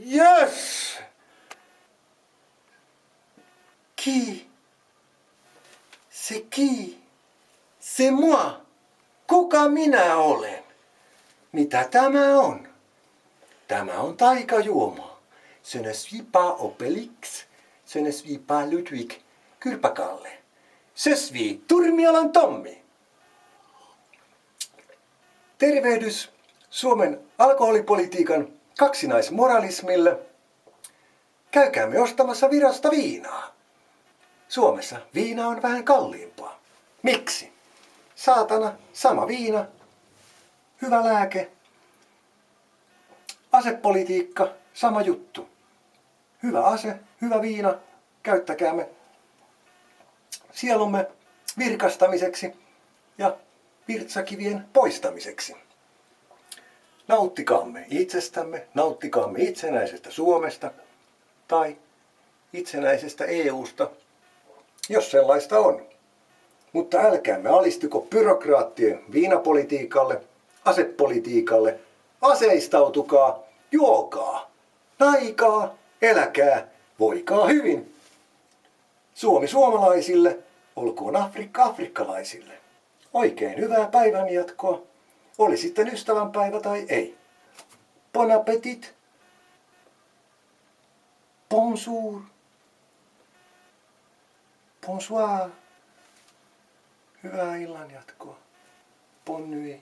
Yes! Qui? C'est qui? C'est moi. Kuka minä olen? Mitä tämä on? Tämä on taikajuoma. Ce ne suis pas Obélix. Ce ne suis pas Ludwig Kyrpäkalle. Ce suis Turmiolan Tommi. Tervehdys Suomen alkoholipolitiikan kaksinaismoralismille. Käykäämme ostamassa Virosta viinaa. Suomessa viina on vähän kalliimpaa. Miksi? Saatana, sama viina, hyvä lääke. Asepolitiikka, sama juttu. Hyvä ase, hyvä viina, käyttäkäämme sielumme virkastamiseksi ja virtsakivien poistamiseksi. Nauttikaamme itsestämme, nauttikaamme itsenäisestä Suomesta tai itsenäisestä EUsta, jos sellaista on. Mutta älkäämme alistuko byrokraattien viinapolitiikalle, asepolitiikalle, aseistautukaa, juokaa, naikaa, eläkää, voikaa hyvin. Suomi suomalaisille, olkoon Afrikka afrikkalaisille. Oikein hyvää päivänjatkoa, oli sitten ystävänpäivä tai ei. Bon appétit. Bonjour. Bonsoir. Hyvää illanjatkoa. Bonne nuit.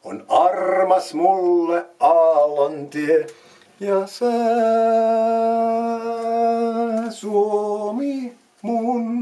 On armas mulle aallontie ja sää Suomi mun